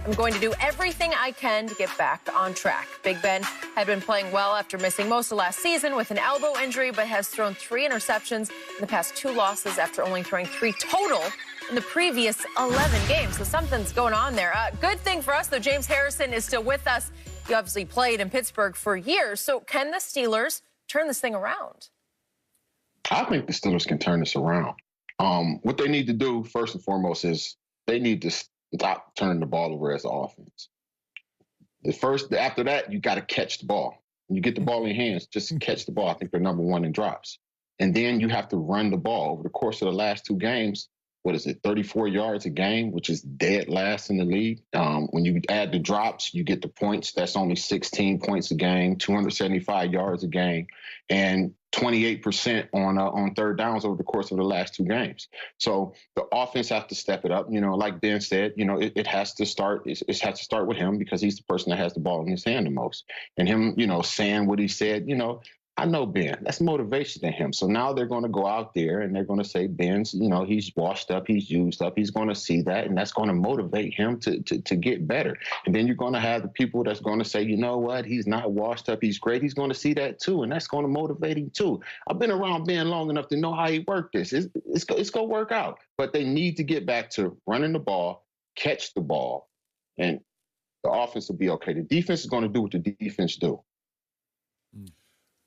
I'm going to do everything I can to get back on track. Big Ben had been playing well after missing most of last season with an elbow injury, but has thrown 3 interceptions in the past 2 losses after only throwing 3 total in the previous 11 games. So something's going on there. Good thing for us, though, James Harrison is still with us. He obviously played in Pittsburgh for years. So can the Steelers turn this thing around? I think the Steelers can turn this around. What they need to do, first and foremost, is they need to stop turning the ball over as an offense. After that, you got to catch the ball. When you get the ball in your hands, just catch the ball. I think they're number 1 in drops. And then you have to run the ball. Over the course of the last 2 games, 34 yards a game, which is dead last in the league. When you add the drops, you get the points. That's only 16 points a game, 275 yards a game, and 28% on third downs over the course of the last 2 games. So the offense has to step it up. Like Ben said, it has to start. It has to start with him because he's the person that has the ball in his hand the most. And him, saying what he said, I know Ben. That's motivation to him. So now they're going to go out there and they're going to say, Ben's, he's washed up, he's used up. He's going to see that, and that's going to motivate him to get better. And then you're going to have the people that's going to say, you know what, he's not washed up, he's great. He's going to see that too, and that's going to motivate him too. I've been around Ben long enough to know how he worked this. It's going to work out. But they need to get back to running the ball, catch the ball, and the offense will be okay. The defense is going to do what the defense do.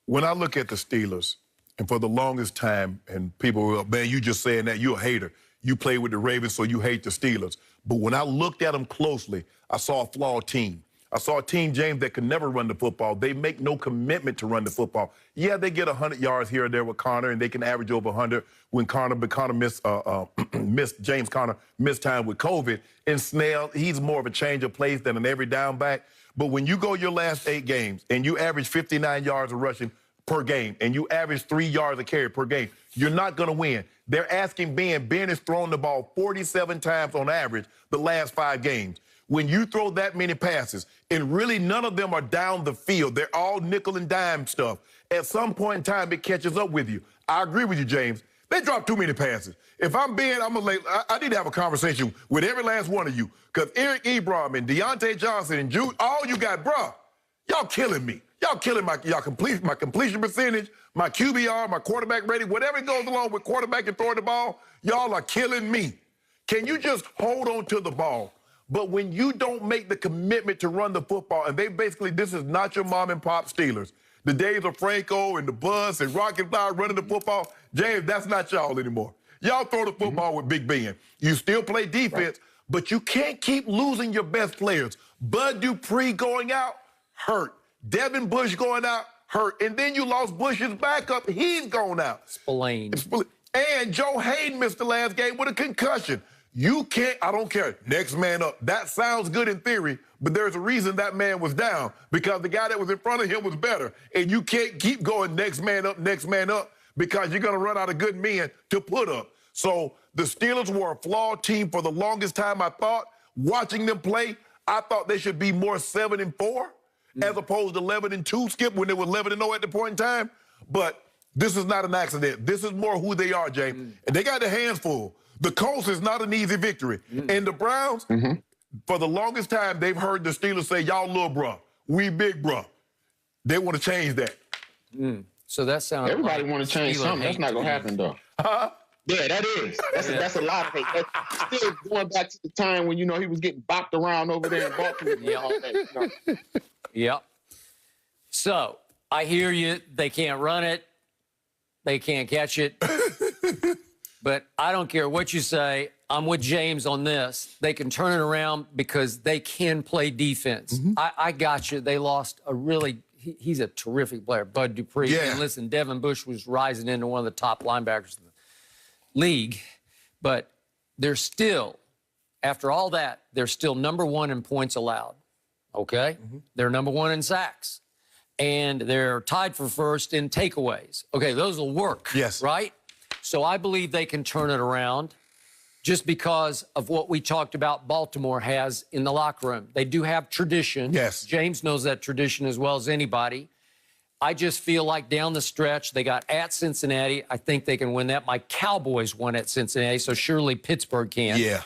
When I look at the Steelers, and for the longest time, and people were, man, you just saying that, you're a hater. You play with the Ravens, so you hate the Steelers. But when I looked at them closely, I saw a flawed team. I saw a team, James, that could never run the football. They make no commitment to run the football. Yeah, they get 100 yards here or there with Connor, and they can average over 100 when Connor James Conner missed time with COVID. And Snell, he's more of a change of pace than an every down back. But when you go your last 8 games and you average 59 yards of rushing per game and you average 3 yards a carry per game, you're not going to win. They're asking Ben. Ben has thrown the ball 47 times on average the last 5 games. When you throw that many passes, and really none of them are down the field, they're all nickel and dime stuff. At some point in time, it catches up with you. I agree with you, James. They drop too many passes. If I'm Ben, I need to have a conversation with every last one of you, because Eric Ebron and Deontay Johnson and Jude, all you got, bruh, y'all killing me. Y'all killing my completion percentage, my QBR, my quarterback rating, whatever goes along with quarterback and throwing the ball, y'all are killing me. Can you just hold on to the ball? But when you don't make the commitment to run the football, and this is not your mom and pop Steelers. The days of Franco and the Buzz and Rocket Fly running the football, James, that's not y'all anymore. Y'all throw the football with Big Ben. You still play defense, but you can't keep losing your best players. Bud Dupree going out, hurt. Devin Bush going out, hurt. And then you lost Bush's backup. He's gone out. Spillane. And Joe Hayden missed the last game with a concussion. You can't, I don't care, next man up. That sounds good in theory, but there's a reason that man was down, because the guy that was in front of him was better. And you can't keep going next man up, because you're going to run out of good men to put up. So the Steelers were a flawed team for the longest time. I thought, watching them play, I thought they should be more 7-4 as opposed to 11-2, Skip, when they were 11-0 at the point in time. But this is not an accident. This is more who they are, James. And they got their hands full. The Colts is not an easy victory. And the Browns, for the longest time, they've heard the Steelers say, y'all little bruh, we big bruh. They want to change that. So that sounds Everybody want to change something. That's not going to happen, though. Yeah, that is. That's a lot of hate. That's still going back to the time when, he was getting bopped around over there in Baltimore. And all that, Yep. So I hear you. They can't run it. They can't catch it. But I don't care what you say. I'm with James on this. They can turn it around because they can play defense. I got you. They lost a really, he's a terrific player, Bud Dupree. Yeah. And listen, Devin Bush was rising into one of the top linebackers in the league. But they're still, after all that, they're still #1 in points allowed. Okay? They're #1 in sacks. And they're tied for first in takeaways. Okay, those will work. Yes. Right? So I believe they can turn it around just because of what we talked about Baltimore has in the locker room. They do have tradition. Yes. James knows that tradition as well as anybody. I just feel like down the stretch, they got at Cincinnati. I think they can win that. My Cowboys won at Cincinnati, so surely Pittsburgh can. Yeah.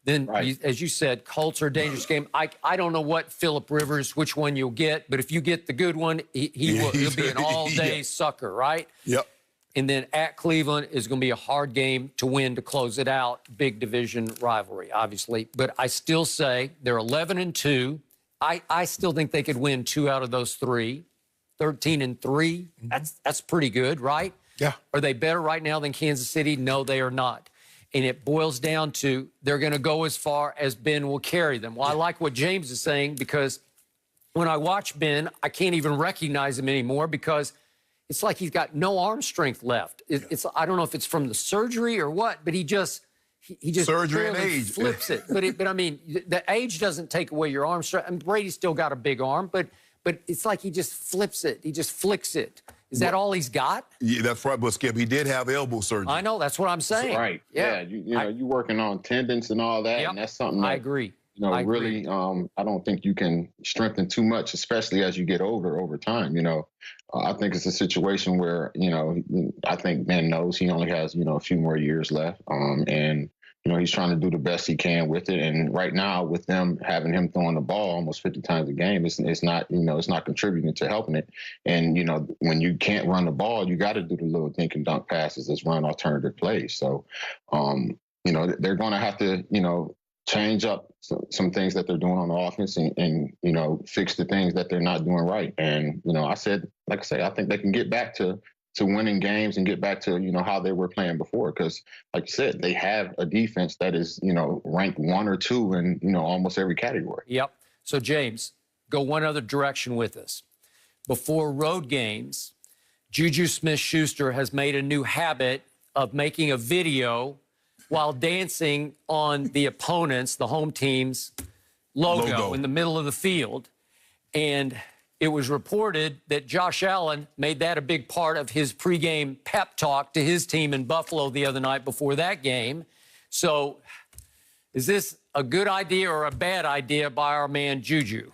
Then, Right. as you said, Colts are a dangerous game. I don't know what Phillip Rivers, which one you'll get, but if you get the good one, he'll be an all-day sucker, right? Yep. And then at Cleveland is going to be a hard game to win to close it out. Big division rivalry, obviously. But I still say they're 11-2. I still think they could win 2 out of those 3. 13-3. That's pretty good, right? Yeah. Are they better right now than Kansas City? No, they are not. And it boils down to they're going to go as far as Ben will carry them. Well, I like what James is saying, because when I watch Ben, I can't even recognize him anymore because it's like he's got no arm strength left. I don't know if it's from the surgery or what, but he just Surgery and age. flips it. But I mean, the age doesn't take away your arm strength. I mean, Brady's still got a big arm, but it's like he just flips it. He just flicks it. Is that all he's got? Yeah, that's right. But Skip, he did have elbow surgery. I know. That's what I'm saying. Right. Yeah. You're working on tendons and all that, Yep. and that's something that, I agree. really, I don't think you can strengthen too much, especially as you get older over time. I think it's a situation where, I think Ben knows he only has, a few more years left. And, he's trying to do the best he can with it. And right now, with them having him throwing the ball almost 50 times a game, it's not, it's not contributing to helping it. And, when you can't run the ball, you got to do the little dink and dunk passes that's run alternative plays. So, they're going to have to, change up some things that they're doing on the offense and fix the things that they're not doing right. And, I think they can get back to winning games and get back to, how they were playing before. Because like you said, they have a defense that is, ranked 1 or 2 in, almost every category. Yep. So James, go one other direction with us. Before road games, Juju Smith-Schuster has made a new habit of making a video while dancing on the opponent's, the home team's logo in the middle of the field. And it was reported that Josh Allen made that a big part of his pregame pep talk to his team in Buffalo the other night before that game. So is this a good idea or a bad idea by our man Juju?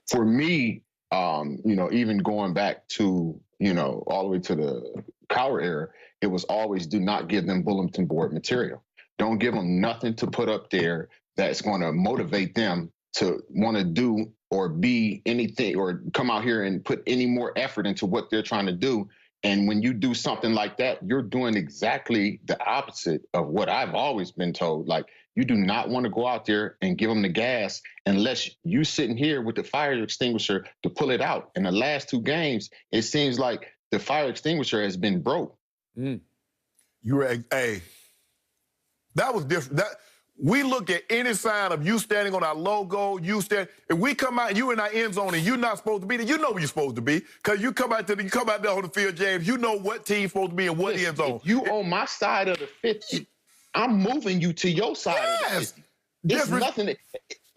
For me, even going back to, all the way to the Cowher era, it was always do not give them bulletin board material. Don't give them nothing to put up there that's going to motivate them to want to do or be anything or come out here and put any more effort into what they're trying to do. And when you do something like that, you're doing exactly the opposite of what I've always been told. Like, you do not want to go out there and give them the gas unless you sitting here with the fire extinguisher to pull it out. In the last 2 games, it seems like the fire extinguisher has been broke. You were, hey, that was different. We look at any sign of you standing on our logo, if we come out, you in our end zone and you're not supposed to be there, you know where you're supposed to be. Because you come out there on the field, James, you know what team's supposed to be in what end zone. If you on my side of the 50, I'm moving you to your side of the 50. There's nothing.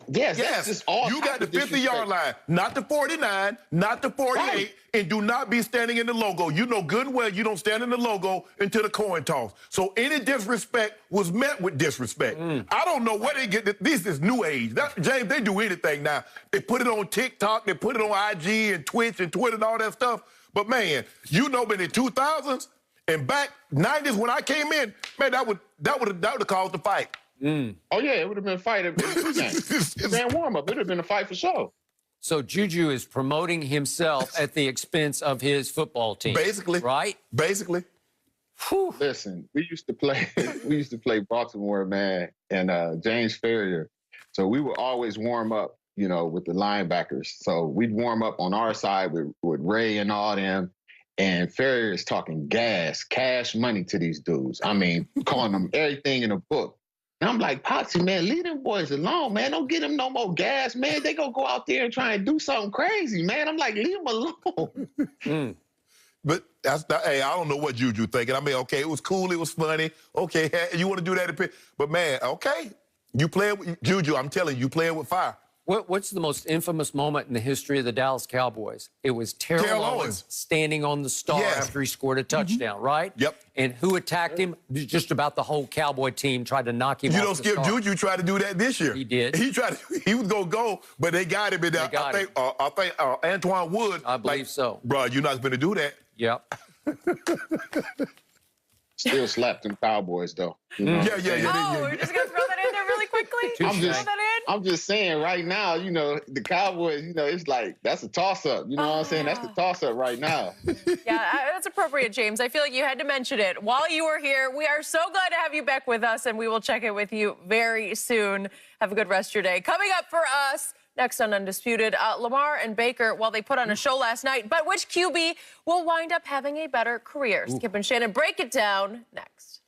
Yes. That's just all. You got the 50-yard line, not the 49, not the 48, right. And do not be standing in the logo. You know good and well you don't stand in the logo until the coin toss. So any disrespect was met with disrespect. I don't know where they get this. Is new age. James, they do anything now. They put it on TikTok, they put it on IG and Twitch and Twitter and all that stuff. But man, in the 2000s and back 90s when I came in, man, that would have caused the fight. Oh, yeah, it would have been a fight. Grand warm-up. It would have been a fight for sure. So Juju is promoting himself at the expense of his football team. Basically. Right? Basically. Whew. Listen, we used to play Baltimore, man, and James Ferrier. So we would always warm up, with the linebackers. So we'd warm up on our side with Ray and all them. And Ferrier is talking cash money to these dudes. I mean, calling them everything in a book. And I'm like, Potsy, man, leave them boys alone, man. Don't get them no more gas, man. They gonna go out there and try and do something crazy, man. I'm like, leave them alone. But that's not, hey, I don't know what Juju thinking. I mean, okay, it was cool, it was funny. Okay, you want to do that? But man, okay, you playing with Juju. I'm telling you, playing with fire. What's the most infamous moment in the history of the Dallas Cowboys? It was Terrell Owens standing on the star after he scored a touchdown, right? Yep. And who attacked him? Just about the whole Cowboy team tried to knock him off. You don't skip. Juju tried to do that this year. He did. He was gonna go, but they got him. I think Antoine Wood. I believe so. Bro, you're not gonna do that. Yep. Still slapped them Cowboys though. We're just gonna throw that in there really quickly? I'm just saying right now, you know, the Cowboys, you know, it's like that's a toss-up. You know what I'm saying? That's the toss-up right now. Yeah, that's appropriate, James. I feel like you had to mention it while you were here. We are so glad to have you back with us, and we will check in with you very soon. Have a good rest of your day. Coming up for us, next on Undisputed, Lamar and Baker, well, they put on a show last night, but which QB will wind up having a better career? Skip and Shannon break it down next.